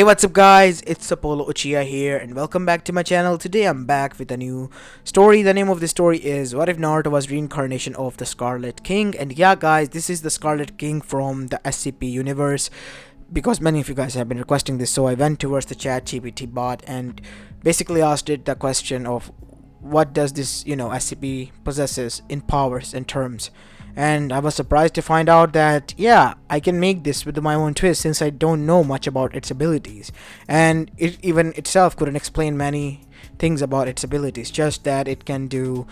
Hey, what's up guys, it's Apollo Uchiha here and welcome back to my channel. Today I'm back with a new story. The name of the story is What If Naruto Was Reincarnation of the Scarlet King. And yeah guys, this is the Scarlet King from the SCP universe, because many of you guys have been requesting this, so I went towards the chat GPT bot and basically asked it the question of what does this SCP possesses in powers and terms. And I was surprised to find out that yeah, I can make this with my own twist, since I don't know much about its abilities, and it even itself couldn't explain many things about its abilities, just that it can do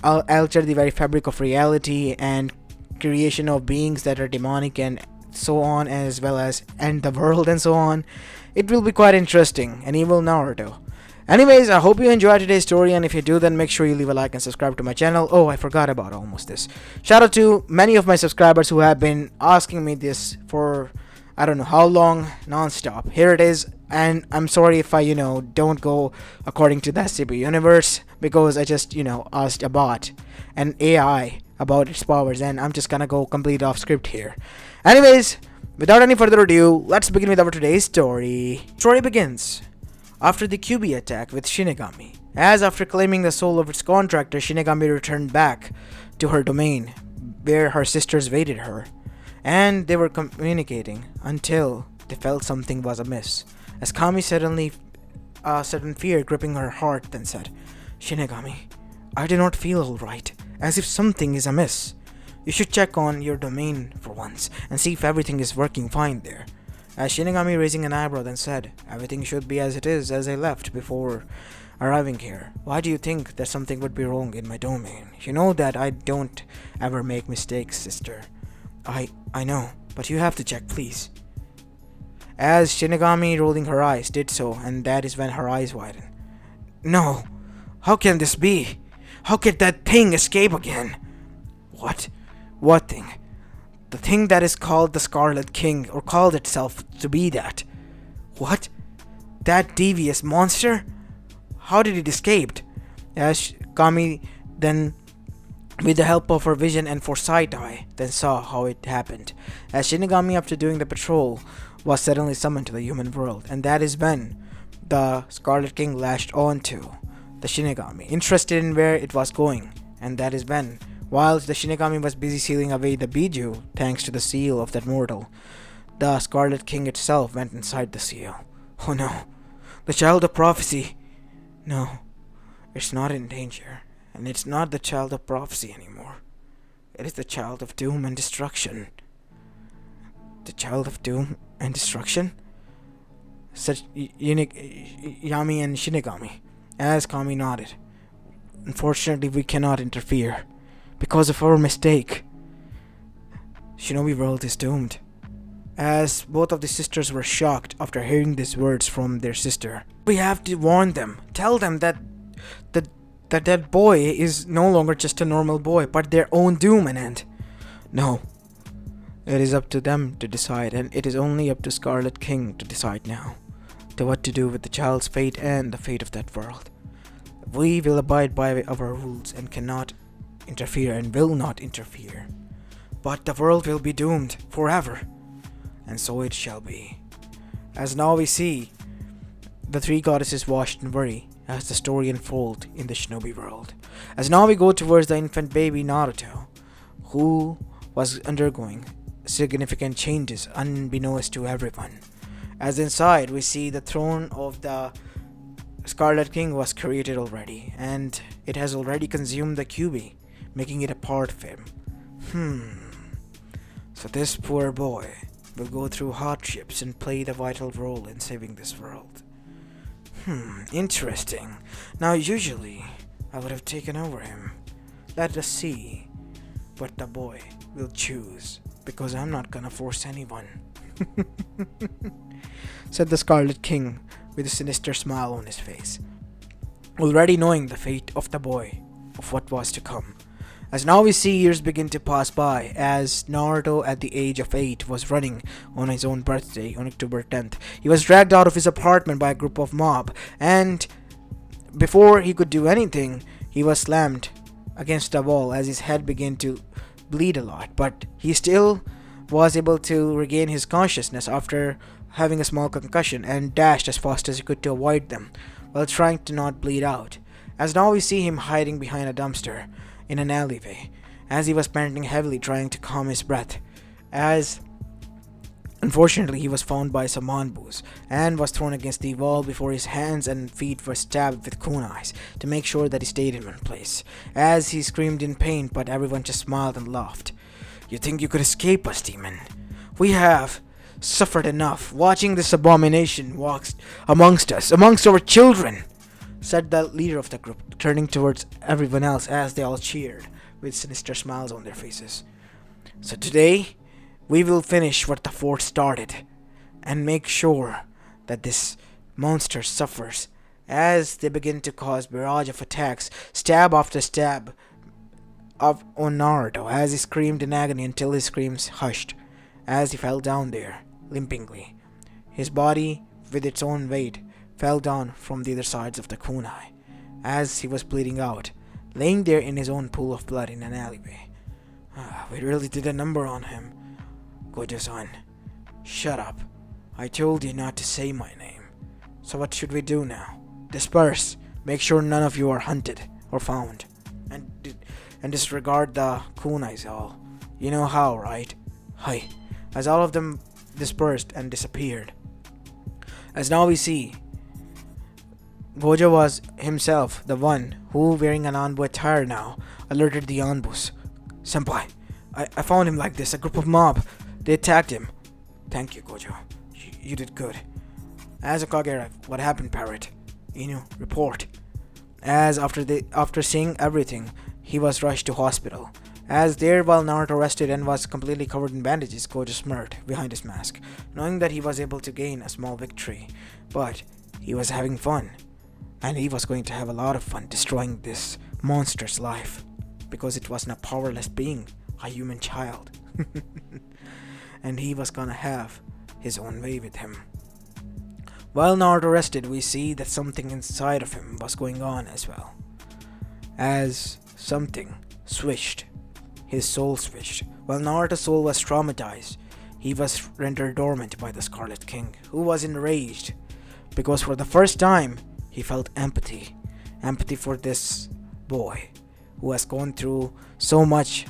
alter the very fabric of reality and creation of beings that are demonic and so on, as well as end the world and so on. It will be quite interesting. An evil Naruto. Anyways, I hope you enjoyed today's story, and if you do, then make sure you leave a like and subscribe to my channel. Oh, I forgot about almost this. Shout out to many of my subscribers who have been asking me this for I don't know how long, non-stop. Here it is, and I'm sorry if I don't go according to the SCP universe, because I just asked a bot, an AI, about its powers, and I'm just gonna go complete off script here. Anyways, without any further ado, let's begin with our today's story. Story begins after the QB attack with Shinigami, as after claiming the soul of its contractor, Shinigami returned back to her domain, where her sisters waited her, and they were communicating until they felt something was amiss, as Kami suddenly, sudden fear gripping her heart, then said, "Shinigami, I do not feel alright, as if something is amiss. You should check on your domain for once, and see if everything is working fine there." As Shinigami, raising an eyebrow, then said, "Everything should be as it is as I left before arriving here. Why do you think that something would be wrong in my domain? You know that I don't ever make mistakes, sister." I know, but you have to check, please." As Shinigami, rolling her eyes, did so, and that is when her eyes widened. "No! How can this be? How could that thing escape again?" "What? What thing?" "The thing that is called the Scarlet King, or called itself to be that." "What? That devious monster? How did it escape?" As Kami then, with the help of her vision and foresight eye, then saw how it happened. As Shinigami, after doing the patrol, was suddenly summoned to the human world, and that is when the Scarlet King lashed onto the Shinigami, interested in where it was going, and that is when, whilst the Shinigami was busy sealing away the Biju, thanks to the seal of that mortal, the Scarlet King itself went inside the seal. Oh no, the child of prophecy. No, it's not in danger, and it's not the child of prophecy anymore. It is the child of doom and destruction. The child of doom and destruction? Said Yami and Shinigami, as Kami nodded. "Unfortunately, we cannot interfere, because of our mistake. Shinobi world is doomed." As both of the sisters were shocked after hearing these words from their sister. "We have to warn them. Tell them that that boy is no longer just a normal boy, but their own doom and end." "No. It is up to them to decide, and it is only up to Scarlet King to decide now, to what to do with the child's fate and the fate of that world. We will abide by our rules and cannot interfere and will not interfere. But the world will be doomed forever, and so it shall be." As now we see the three goddesses watched and worry as the story unfolds in the Shinobi world. As now we go towards the infant baby Naruto, who was undergoing significant changes unbeknownst to everyone. As inside we see the throne of the Scarlet King was created already, and it has already consumed the QB, making it a part of him. So this poor boy will go through hardships and play the vital role in saving this world. Interesting. Now usually I would have taken over him. Let us see what the boy will choose, because I'm not gonna force anyone," said the Scarlet King with a sinister smile on his face, already knowing the fate of the boy, of what was to come. As now we see years begin to pass by, as Naruto at the age of 8 was running on his own birthday on October 10th. He was dragged out of his apartment by a group of mob, and before he could do anything, he was slammed against a wall as his head began to bleed a lot, but he still was able to regain his consciousness after having a small concussion, and dashed as fast as he could to avoid them, while trying to not bleed out. As now we see him hiding behind a dumpster in an alleyway, as he was panting heavily trying to calm his breath. As unfortunately he was found by some mongoose and was thrown against the wall before his hands and feet were stabbed with kunais to make sure that he stayed in one place. As he screamed in pain, but everyone just smiled and laughed. "You think you could escape us, demon? We have suffered enough watching this abomination walk amongst us, amongst our children," said the leader of the group, turning towards everyone else as they all cheered with sinister smiles on their faces. "So today, we will finish what the fort started and make sure that this monster suffers," as they begin to cause barrage of attacks, stab after stab on Naruto, as he screamed in agony until his screams hushed, as he fell down there, limpingly. His body, with its own weight, fell down from the other sides of the kunai, as he was bleeding out, laying there in his own pool of blood in an alleyway. We really did a number on him. Gojo-san, shut up. I told you not to say my name. So what should we do now? Disperse. Make sure none of you are hunted or found. And disregard the kunais all. You know how, right? Hi. As all of them dispersed and disappeared. As now we see, Gojo was himself the one who, wearing an Anbu attire now, alerted the Anbus. "Senpai, I found him like this, a group of mob. They attacked him." "Thank you, Gojo. You did good." As a Kagera, "What happened, Parrot?" "Inu, report." As after seeing everything, he was rushed to hospital. As there, while Naruto rested and was completely covered in bandages, Gojo smirked behind his mask, knowing that he was able to gain a small victory. But he was having fun, and he was going to have a lot of fun destroying this monster's life, because it wasn't a powerless being, a human child. And he was gonna have his own way with him. While Naruto rested, we see that something inside of him was going on as well. As something swished, his soul switched. While Naruto's soul was traumatized, he was rendered dormant by the Scarlet King, who was enraged, because for the first time, he felt empathy. Empathy for this boy, who has gone through so much,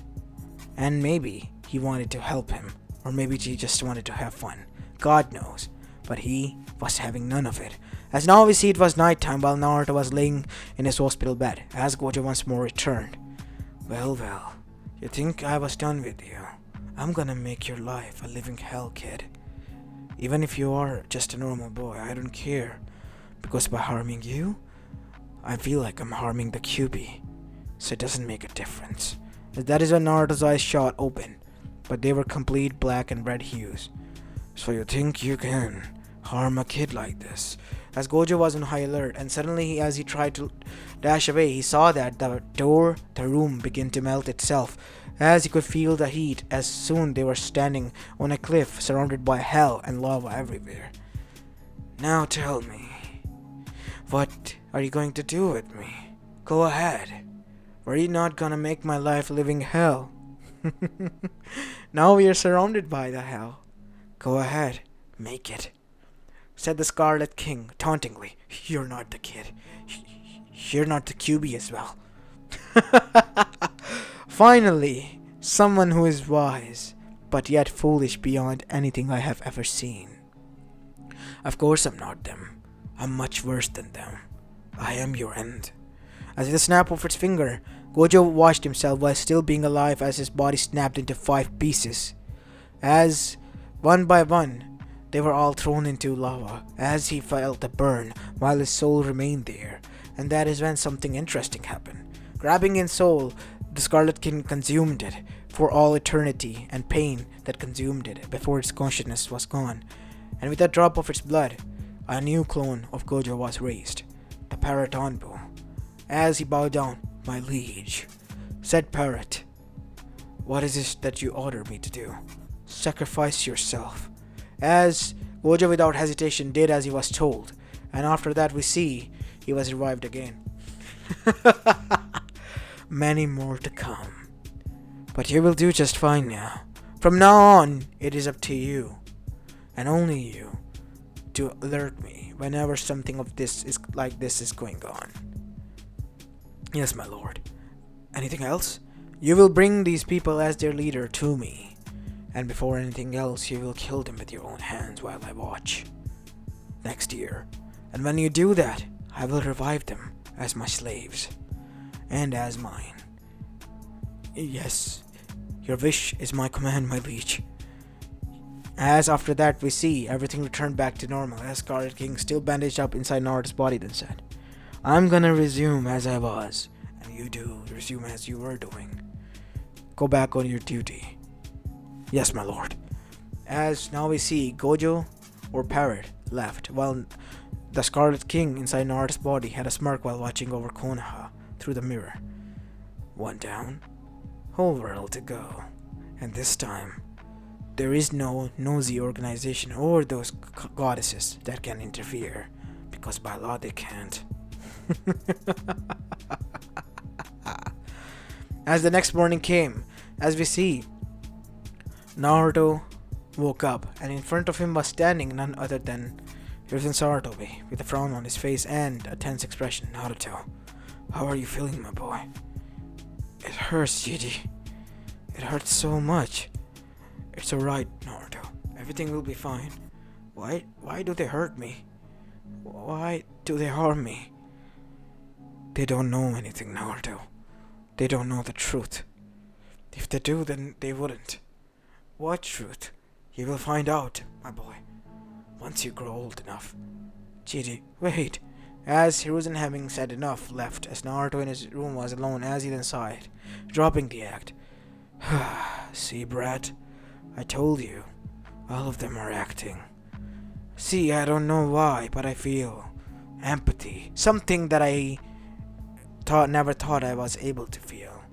and maybe he wanted to help him, or maybe he just wanted to have fun. God knows, but he was having none of it. As now we see it was nighttime while Naruto was laying in his hospital bed, as Gojo once more returned. Well, you think I was done with you? I'm gonna make your life a living hell, kid. Even if you are just a normal boy, I don't care, because by harming you, I feel like I'm harming the Kyuubi, so it doesn't make a difference." That is when Naruto's eyes shot open, but they were complete black and red hues. "So you think you can harm a kid like this?" As Gojo was on high alert, and suddenly as he tried to dash away, he saw that the room began to melt itself, as he could feel the heat, as soon they were standing on a cliff surrounded by hell and lava everywhere. "Now tell me, what are you going to do with me? Go ahead. Were you not gonna make my life a living hell?" "Now we are surrounded by the hell. Go ahead, make it," said the Scarlet King tauntingly. "You're not the kid. You're not the Kyuubi as well." Finally, someone who is wise, but yet foolish beyond anything I have ever seen. "Of course I'm not them. I'm much worse than them. I am your end." As with a snap of its finger, Gojo watched himself while still being alive as his body snapped into 5 pieces. As, one by one, they were all thrown into lava, as he felt a burn while his soul remained there. And that is when something interesting happened. Grabbing his soul, the Scarlet King consumed it for all eternity, and pain that consumed it before its consciousness was gone. And with a drop of its blood, a new clone of Gojo was raised, the Parrot Anbu. As he bowed down, "My liege," said Parrot, "what is it that you order me to do?" "Sacrifice yourself." As Gojo without hesitation did as he was told, and after that we see he was revived again. Many more to come. But you will do just fine now. From now on, it is up to you, and only you, to alert me whenever something of this is like this is going on. Yes, my lord. Anything else? You will bring these people as their leader to me, and before anything else, you will kill them with your own hands while I watch. Next year. And when you do that, I will revive them as my slaves, and as mine. Yes, your wish is my command, my liege. As after that we see everything returned back to normal, as Scarlet King, still bandaged up inside Naruto's body, then said, I'm gonna resume as I was, and you do resume as you were doing. Go back on your duty. Yes, my lord. As now we see Gojo or Parrot left, while the Scarlet King inside Naruto's body had a smirk while watching over Konoha through the mirror. One down, whole world to go. And this time, there is no nosy organization or those goddesses that can interfere, because by law they can't. As the next morning came, as we see, Naruto woke up, and in front of him was standing none other than Hiruzen Sarutobi, with a frown on his face and a tense expression. Naruto, how are you feeling, my boy? It hurts, Gigi. It hurts so much. It's alright, Naruto. Everything will be fine. Why do they hurt me? Why do they harm me? They don't know anything, Naruto. They don't know the truth. If they do, then they wouldn't. What truth? You will find out, my boy, once you grow old enough. Gigi, wait. As Hiruzen, having said enough, left, as Naruto in his room was alone, as he then sighed, dropping the act. See, brat, I told you, all of them are acting. See, I don't know why, but I feel empathy, something that I never thought I was able to feel.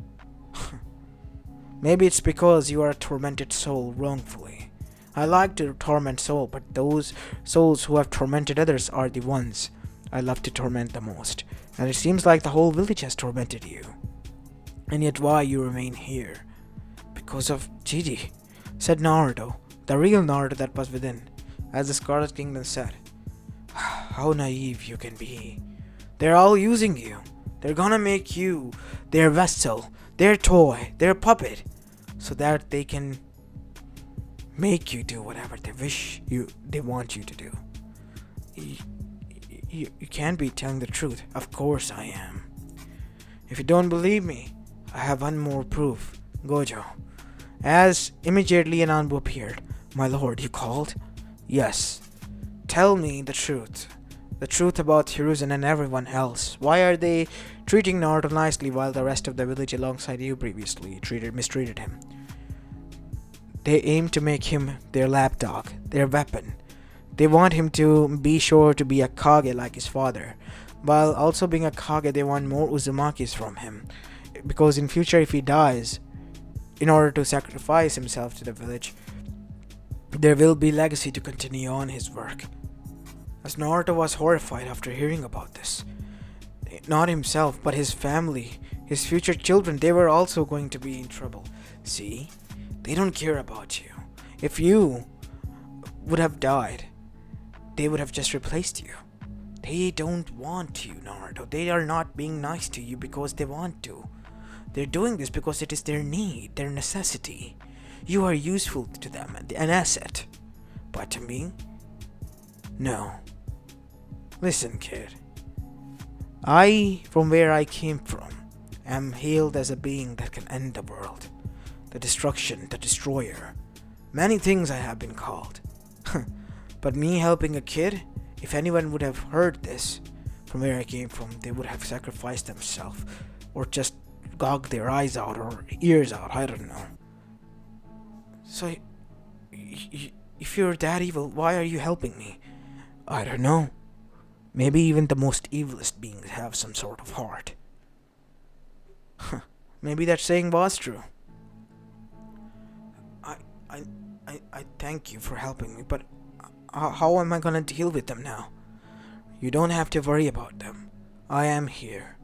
Maybe it's because you are a tormented soul wrongfully. I like to torment souls, but those souls who have tormented others are the ones I love to torment the most. And it seems like the whole village has tormented you. And yet why you remain here? Because of Gigi, said Naruto, the real Naruto that was within, as the Scarlet King then said. How naive you can be. They're all using you. They're gonna make you their vessel, their toy, their puppet, so that they can make you do whatever they want you to do. You can't be telling the truth. Of course I am. If you don't believe me, I have one more proof. Gojo. As immediately an Anbu appeared. My lord, you called? Yes. Tell me the truth. The truth about Hiruzen and everyone else. Why are they treating Naruto nicely while the rest of the village alongside you previously mistreated him? They aim to make him their lapdog, their weapon. They want him to be sure to be a Kage like his father. While also being a Kage, they want more Uzumakis from him. Because in future, if he dies, in order to sacrifice himself to the village, there will be legacy to continue on his work. As Naruto was horrified after hearing about this. Not himself, but his family, his future children, they were also going to be in trouble. See? They don't care about you. If you would have died, they would have just replaced you. They don't want you, Naruto. They are not being nice to you because they want to. They're doing this because it is their need, their necessity. You are useful to them, an asset. But to me, no. Listen, kid. I, from where I came from, am hailed as a being that can end the world. The destruction, the destroyer. Many things I have been called. But me helping a kid, if anyone would have heard this, from where I came from, they would have sacrificed themselves, or just gog their eyes out, or ears out, I don't know. So, if you're that evil, why are you helping me? I don't know. Maybe even the most evilest beings have some sort of heart. Maybe that saying was true. I thank you for helping me, but how am I gonna deal with them now? You don't have to worry about them. I am here.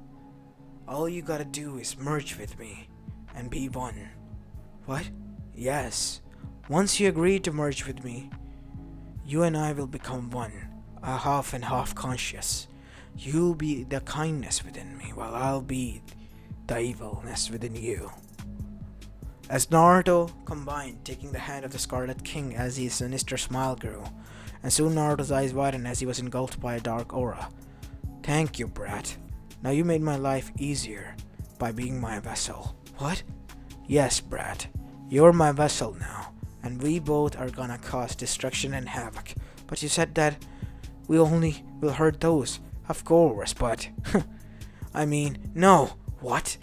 All you gotta do is merge with me and be one. What? Yes. Once you agree to merge with me, you and I will become one. half and half conscious. You'll be the kindness within me, while I'll be the evilness within you. As Naruto combined, taking the hand of the Scarlet King as his sinister smile grew, and soon Naruto's eyes widened as he was engulfed by a dark aura. Thank you, brat. Now you made my life easier by being my vessel. What? Yes, brat. You're my vessel now, and we both are gonna cause destruction and havoc. But you said that we only will hurt those. Of course, but... I mean, no. What?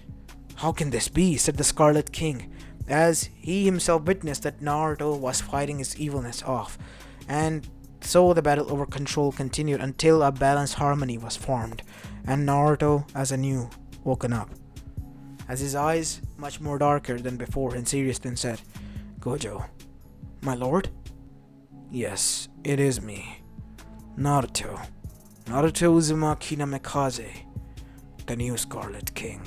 How can this be? Said the Scarlet King, as he himself witnessed that Naruto was fighting his evilness off. And so the battle over control continued until a balanced harmony was formed, and Naruto, as anew, woken up. As his eyes, much more darker than before and serious, then said, Gojo, my lord? Yes, it is me. Naruto. Naruto Uzumaki Namikaze, the new Scarlet King.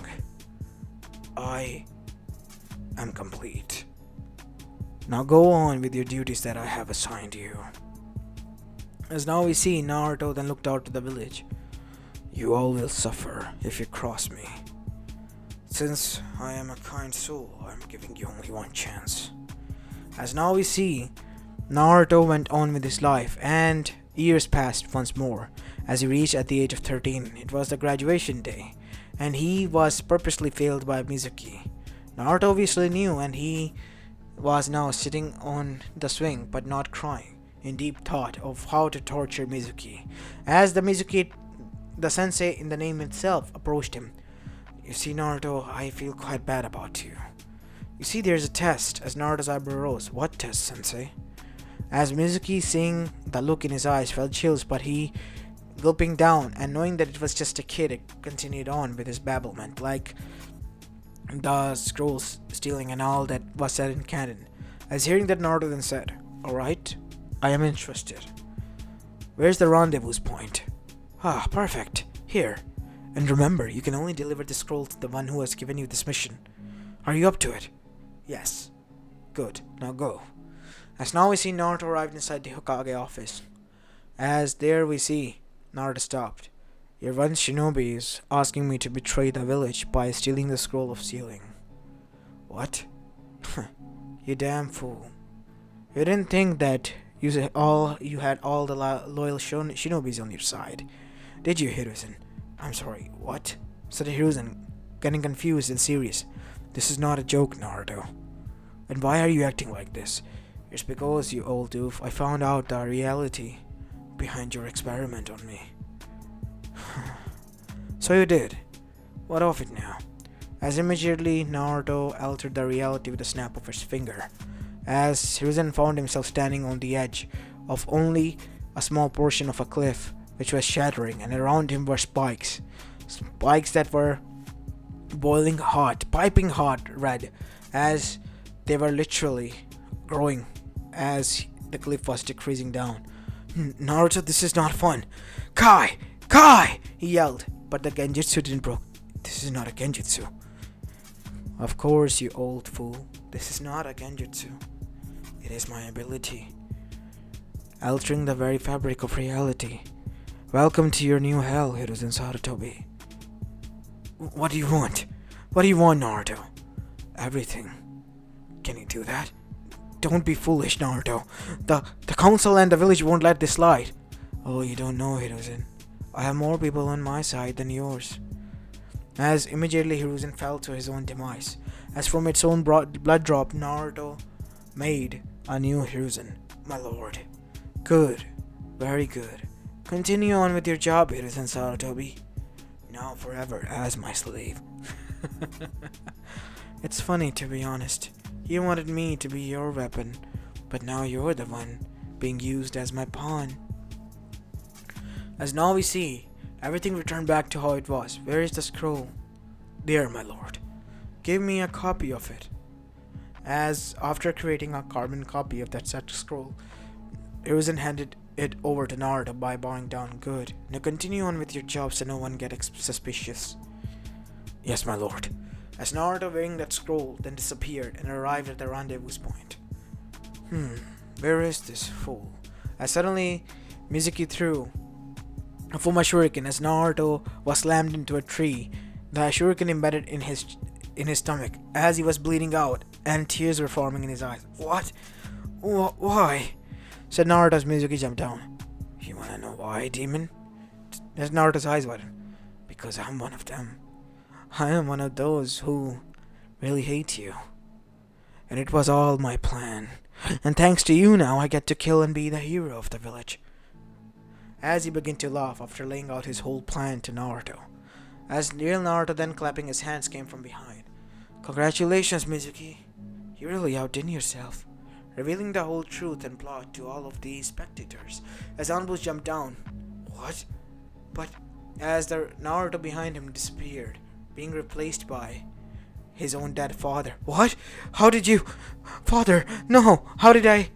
I am complete. Now go on with your duties that I have assigned you. As now we see, Naruto then looked out to the village. You all will suffer if you cross me. Since I am a kind soul, I'm giving you only one chance. As now we see, Naruto went on with his life, and years passed once more. As he reached at the age of 13, it was the graduation day, and he was purposely failed by Mizuki. Naruto obviously knew, and he was now sitting on the swing but not crying, in deep thought of how to torture Mizuki. As the sensei in the name itself, approached him. You see, Naruto, I feel quite bad about you. You see, there's a test. As Naruto's eyebrow rose. What test, sensei? As Mizuki, seeing the look in his eyes, felt chills, but he, gulping down and knowing that it was just a kid, it continued on with his babblement, like the scrolls stealing and all that was said in canon. As hearing that, Naruto then said, Alright, I am interested. Where's the rendezvous point? Ah, perfect. Here. And remember, you can only deliver the scroll to the one who has given you this mission. Are you up to it? Yes. Good. Now go. As now we see Naruto arrived inside the Hokage office. As there we see, Naruto stopped. Your one shinobi is asking me to betray the village by stealing the scroll of sealing. What? You damn fool. You didn't think that you had all the loyal shinobis on your side, did you, Hiruzen? I'm sorry, what? Said Hiruzen, getting confused and serious. This is not a joke, Naruto. And why are you acting like this? It's because, you old doof, I found out the reality behind your experiment on me. So you did. What of it now? As immediately Naruto altered the reality with a snap of his finger, as Hiruzen found himself standing on the edge of only a small portion of a cliff which was shattering, and around him were spikes that were boiling hot, piping hot red, as they were literally growing as the cliff was decreasing down. Naruto, this is not fun. Kai! He yelled, but the genjutsu didn't broke. This is not a genjutsu. Of course, you old fool. This is not a genjutsu. It is my ability, altering the very fabric of reality. Welcome to your new hell, Hiruzen Sarutobi. What do you want? What do you want, Naruto? Everything. Can you do that? Don't be foolish, Naruto. The council and the village won't let this slide. Oh, you don't know, Hiruzen. I have more people on my side than yours. As immediately Hiruzen fell to his own demise, as from its own blood drop, Naruto made a new Hiruzen. My lord. Good. Very good. Continue on with your job, Hiruzen Sarutobi. Now forever as my slave. It's funny, to be honest. You wanted me to be your weapon, but now you're the one being used as my pawn. As now we see, everything returned back to how it was. Where is the scroll? There, my lord. Give me a copy of it. As after creating a carbon copy of that such scroll, Hiruzen handed it over to Naruto by bowing down. Good. Now continue on with your job so no one gets suspicious. Yes, my lord. As Naruto, wearing that scroll, then disappeared and arrived at the rendezvous point. Where is this fool? As suddenly Mizuki threw from a shuriken as Naruto was slammed into a tree. The shuriken embedded in his stomach as he was bleeding out and tears were forming in his eyes. What? Why? Said Naruto as Mizuki jumped down. You wanna know why, demon? As Naruto's eyes widened. Because I'm one of them. I am one of those who really hate you. And it was all my plan. And thanks to you now I get to kill and be the hero of the village. As he began to laugh after laying out his whole plan to Naruto. As real Naruto then clapping his hands came from behind. Congratulations, Mizuki. You really outdid yourself. Revealing the whole truth and plot to all of these spectators. As Anbus jumped down. What? But as the Naruto behind him disappeared, being replaced by his own dead father. What? How did you? Father, no! How did I?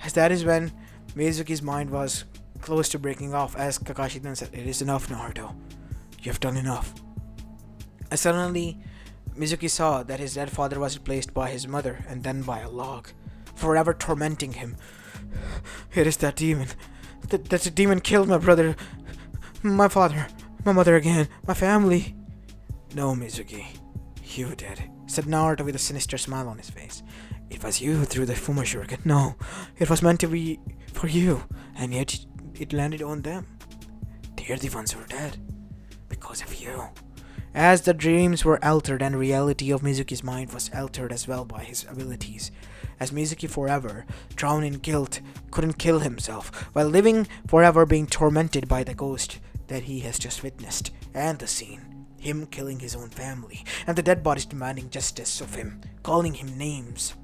As that is when Mizuki's mind was close to breaking off as Kakashi then said, It is enough, Naruto. You have done enough. As suddenly, Mizuki saw that his dead father was replaced by his mother and then by a log, forever tormenting him. It is that demon. That the demon killed my brother, my father, my mother again, my family. No, Mizuki. You did, said Naruto with a sinister smile on his face. It was you who threw the Fuma Shuriken. No, it was meant to be for you, and yet it landed on them. They're the ones who are dead. Because of you. As the dreams were altered and reality of Mizuki's mind was altered as well by his abilities. As Mizuki forever, drowned in guilt, couldn't kill himself, while living forever being tormented by the ghost that he has just witnessed, and the scene. Him killing his own family, and the dead bodies demanding justice of him, calling him names.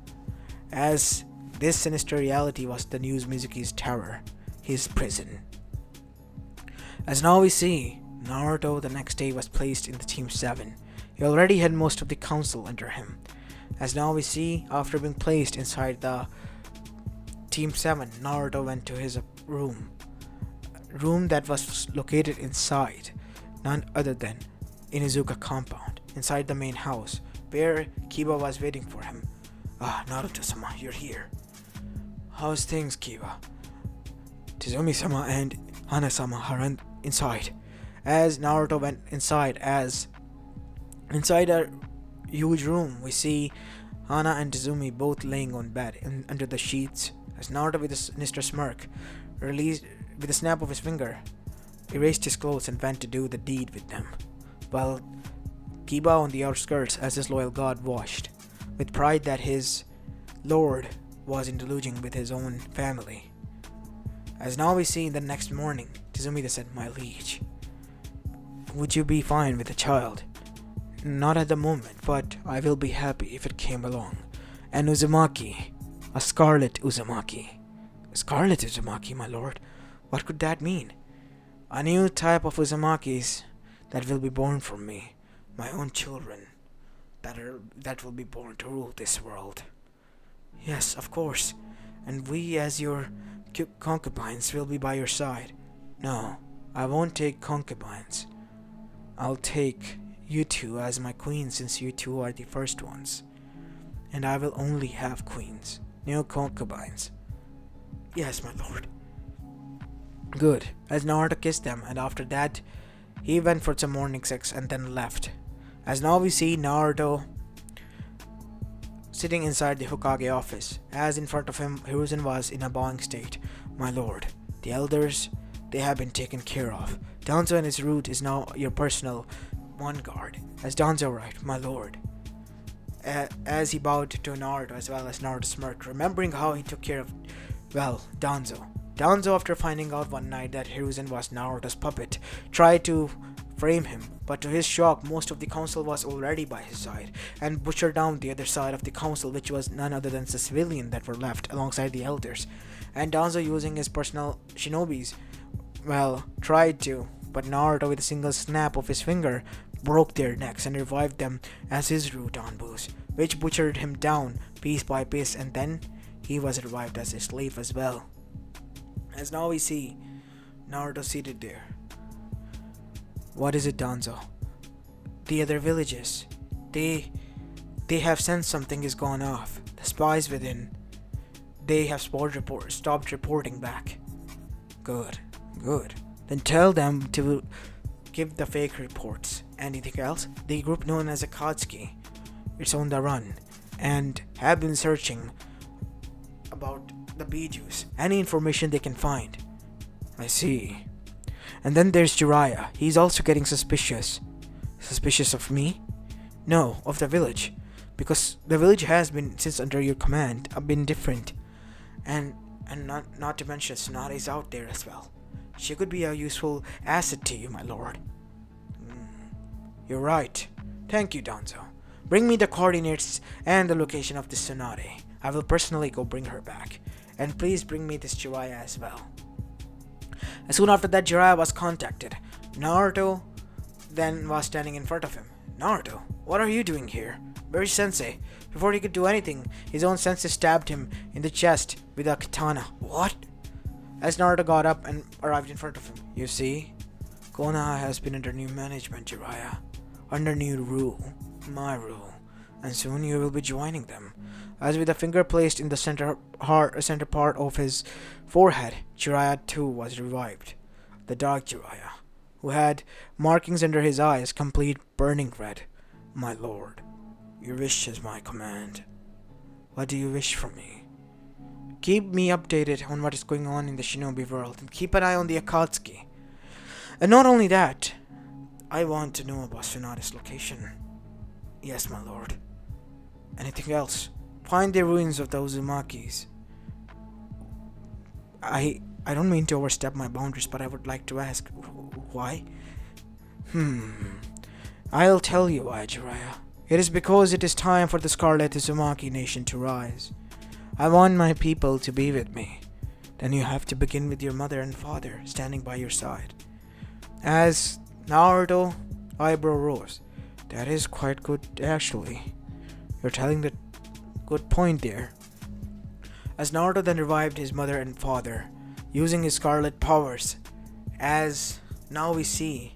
As this sinister reality was the new Mizuki's terror, his prison. As now we see, Naruto the next day was placed in the Team 7. He already had most of the council under him. As now we see, after being placed inside the Team 7, Naruto went to his room. Room that was located inside, none other than Inuzuka compound, inside the main house, where Kiba was waiting for him. Naruto-sama, you're here. How's things, Kiba? Tizumi-sama and Hana-sama are inside. As Naruto went inside a huge room, we see Hana and Tizumi both laying on bed under the sheets. As Naruto with a sinister smirk, released with a snap of his finger, erased his clothes and went to do the deed with them. While Kiba on the outskirts as his loyal god watched, with pride that his lord was indulging with his own family. As now we see the next morning, Tizumi said, My liege, would you be fine with a child? Not at the moment, but I will be happy if it came along. An Uzumaki, a Scarlet Uzumaki. Scarlet Uzumaki, my lord? What could that mean? A new type of Uzumakis that will be born from me, my own children, that will be born to rule this world. Yes, of course, and we as your concubines will be by your side. No, I won't take concubines. I'll take you two as my queens since you two are the first ones. And I will only have queens, no concubines. Yes, my lord. Good, as Naruto kissed them, and after that, he went for some morning sex and then left. As now we see Naruto sitting inside the Hokage office, as in front of him Hiruzen was in a bowing state. My lord, the elders, they have been taken care of. Danzo and his route is now your personal one guard. As Danzo right, my lord. As he bowed to Naruto as well as Naruto smirked, remembering how he took care of, Danzo. Danzo, after finding out one night that Hiruzen was Naruto's puppet, tried to frame him, but to his shock, most of the council was already by his side, and butchered down the other side of the council, which was none other than the civilian that were left alongside the elders. And Danzo, using his personal shinobis, tried to, but Naruto, with a single snap of his finger, broke their necks and revived them as his root Anbus, which butchered him down piece by piece, and then he was revived as a slave as well. As now we see Naruto seated there. What is it, Danzo? The other villages, they have sensed something is gone off. The spies within, they have stopped reporting back. Good. Then tell them to give the fake reports. Anything else? The group known as Akatsuki, it's on the run and have been searching about the Bijus. Any information they can find. I see. And then there's Jiraiya. He's also getting suspicious. Suspicious of me? No, of the village. Because the village has been, since under your command, been different. And not to mention Tsunade is out there as well. She could be a useful asset to you, my lord. You're right. Thank you, Danzo. Bring me the coordinates and the location of this Tsunade. I will personally go bring her back. And please bring me this Jiraiya as well. As soon after that, Jiraiya was contacted. Naruto then was standing in front of him. Naruto, what are you doing here? Where's Sensei? Before he could do anything, his own sensei stabbed him in the chest with a katana. What? As Naruto got up and arrived in front of him. You see, Konoha has been under new management, Jiraiya. Under new rule. My rule. And soon you will be joining them. As with a finger placed in the center part of his forehead, Jiraiya too was revived. The dark Jiraiya, who had markings under his eyes, complete burning red. My lord, your wish is my command. What do you wish from me? Keep me updated on what is going on in the shinobi world, and keep an eye on the Akatsuki. And not only that, I want to know about Tsunade's location. Yes, my lord. Anything else? Find the ruins of the Uzumakis. I don't mean to overstep my boundaries, but I would like to ask, why? I'll tell you why, Jiraiya. It is because it is time for the Scarlet Uzumaki nation to rise. I want my people to be with me. Then you have to begin with your mother and father standing by your side. As Naruto eyebrow rose. That is quite good, actually. You're telling the good point there. As Naruto then revived his mother and father, using his scarlet powers, as now we see,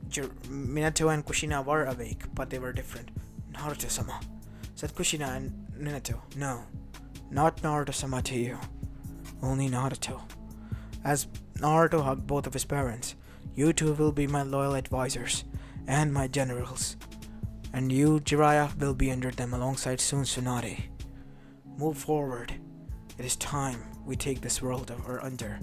Minato and Kushina were awake, but they were different. Naruto-sama, said Kushina and Minato. No, not Naruto-sama to you. Only Naruto. As Naruto hugged both of his parents, you two will be my loyal advisors and my generals. And you, Jiraiya, will be under them alongside soon Tsunade. Move forward. It is time we take this world over under.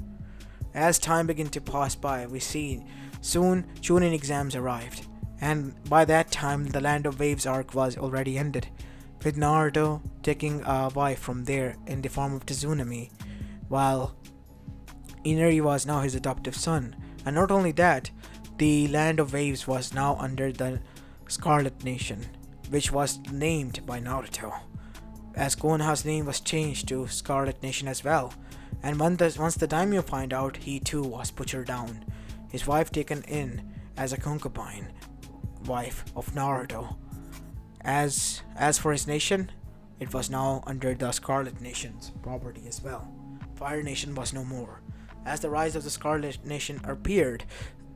As time began to pass by, we see soon Chunin exams arrived, and by that time the Land of Waves arc was already ended, with Naruto taking a wife from there in the form of Tsunami, while Inari was now his adoptive son. And not only that, the Land of Waves was now under the Scarlet Nation, which was named by Naruto, as Konoha's name was changed to Scarlet Nation as well. And once the daimyo find out, he too was butchered down, his wife taken in as a concubine, wife of Naruto. As for his nation, it was now under the Scarlet Nation's property as well. Fire Nation was no more. As the rise of the Scarlet Nation appeared,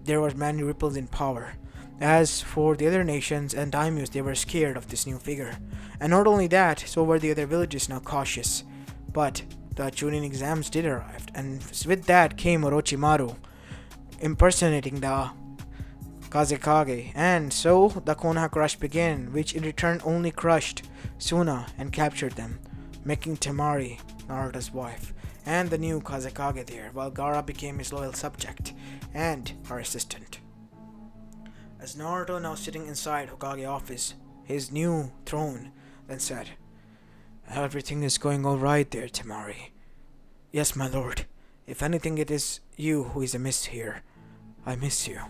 there were many ripples in power. As for the other nations and daimyos, they were scared of this new figure. And not only that, so were the other villages now cautious. But the Chunin exams did arrive, and with that came Orochimaru impersonating the Kazekage, and so the Konoha crush began, which in return only crushed Suna and captured them, making Temari Naruto's wife and the new Kazekage there, while Gaara became his loyal subject and her assistant. As Naruto, now sitting inside Hokage office, his new throne, then said, "Everything is going alright there, Temari." "Yes, my lord. If anything, it is you who is amiss here. I miss you,"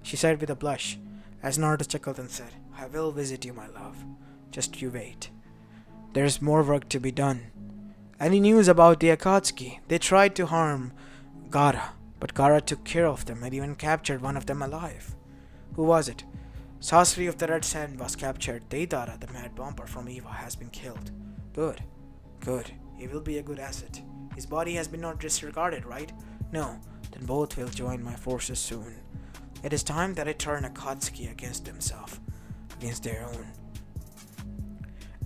she said with a blush, as Naruto chuckled and said, "I will visit you, my love. Just you wait. There's more work to be done." Any news about the Akatsuki? They tried to harm Gaara, but Gaara took care of them and even captured one of them alive. Who was it? Sasori of the Red Sand was captured. Deidara, the mad bomber from Eva, has been killed. Good. Good. He will be a good asset. His body has been not disregarded, right? No. Then both will join my forces soon. It is time that I turn Akatsuki against themselves, against their own.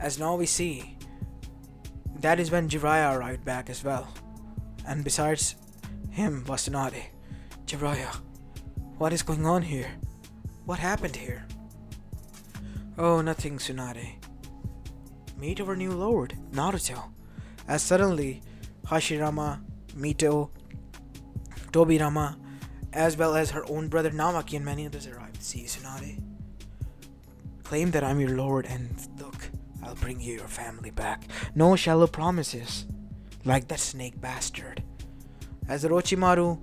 As now we see, that is when Jiraiya arrived back as well. And besides him was Tsunade. Jiraiya, what is going on here? What happened here? Oh, nothing, Tsunade. Meet our new lord, Naruto. As suddenly, Hashirama, Mito, Tobirama, as well as her own brother Namaki and many others arrived. See, Tsunade? Claim that I'm your lord and look, I'll bring you your family back. No shallow promises, like that snake bastard. As Orochimaru,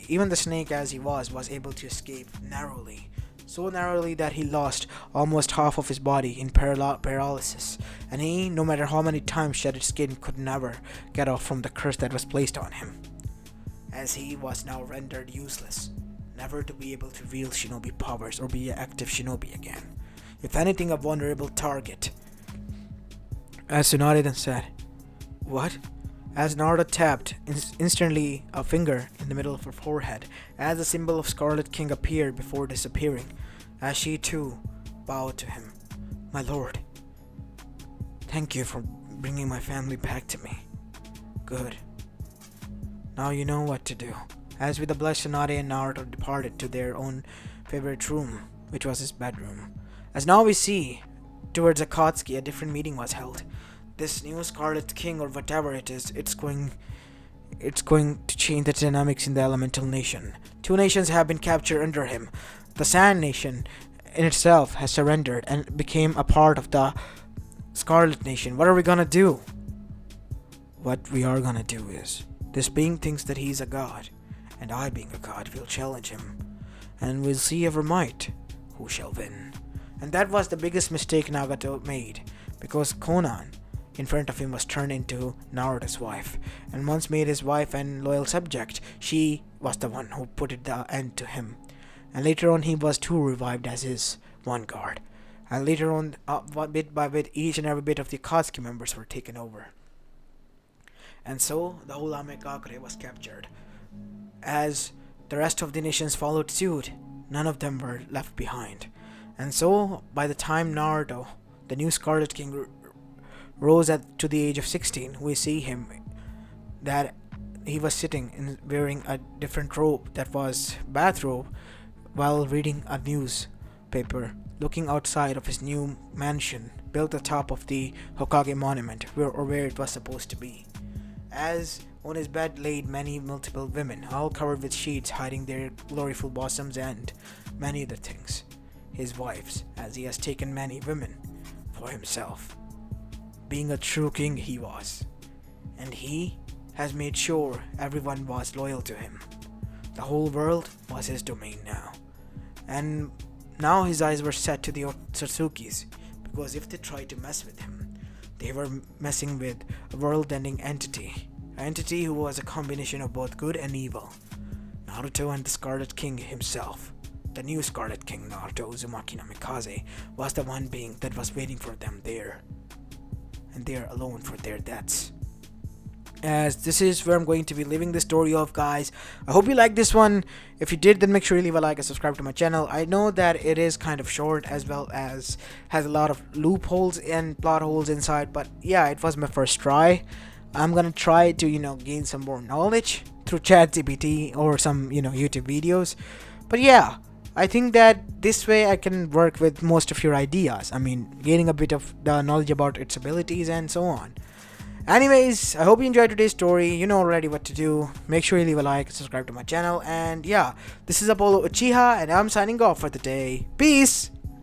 even the snake as he was able to escape narrowly. So narrowly that he lost almost half of his body in paralysis, and he, no matter how many times shed his skin, could never get off from the curse that was placed on him, as he was now rendered useless, never to be able to wield shinobi powers or be an active shinobi again. If anything, a vulnerable target. As Tsunade then said, "What?" As Naruto tapped instantly a finger in the middle of her forehead, as the symbol of Scarlet King appeared before disappearing, as she too bowed to him. "My lord, thank you for bringing my family back to me. Good. Now you know what to do." As with the blessed Tsunade and Naruto departed to their own favorite room, which was his bedroom. As now we see, towards Akatsuki, a different meeting was held. This new Scarlet King, or whatever it is, it's going to change the dynamics in the elemental nation. Two nations have been captured under him. The Sand Nation in itself has surrendered and became a part of the Scarlet Nation. What are we gonna do? What we are gonna do is, this being thinks that he's a god, and I being a god will challenge him, and we'll see ever might who shall win. And that was the biggest mistake Nagato made, because Konan in front of him was turned into Naruto's wife, and once made his wife and loyal subject, she was the one who put the end to him. And later on he was too revived as his one guard. And later on, bit by bit, each and every bit of the Akatsuki members were taken over. And so the whole Amekakure was captured. As the rest of the nations followed suit, none of them were left behind. And so by the time Naruto, the new Scarlet King, rose to the age of 16, we see him that he was sitting and wearing a different robe that was bathrobe while reading a newspaper, looking outside of his new mansion built atop of the Hokage monument where it was supposed to be. As on his bed laid multiple women, all covered with sheets hiding their gloriful bosoms and many other things, his wives, as he has taken many women for himself. Being a true king he was, and he has made sure everyone was loyal to him. The whole world was his domain now, and now his eyes were set to the Otsutsuki's, because if they tried to mess with him, they were messing with a world-ending entity, an entity who was a combination of both good and evil. Naruto and the Scarlet King himself, the new Scarlet King Naruto Uzumaki no Mikaze, was the one being that was waiting for them there, and they are alone for their deaths. As this is where I'm going to be leaving the story off, guys. I hope you liked this one. If you did, then make sure you leave a like and subscribe to my channel. I know that it is kind of short, as well as has a lot of loopholes and plot holes inside, but yeah, it was my first try. I'm gonna try to gain some more knowledge through ChatGPT or some YouTube videos. But yeah, I think that this way I can work with most of your ideas. I mean, gaining a bit of the knowledge about its abilities and so on. Anyways, I hope you enjoyed today's story. You know already what to do. Make sure you leave a like and subscribe to my channel. And yeah, this is Apollo Uchiha, and I'm signing off for the day. Peace!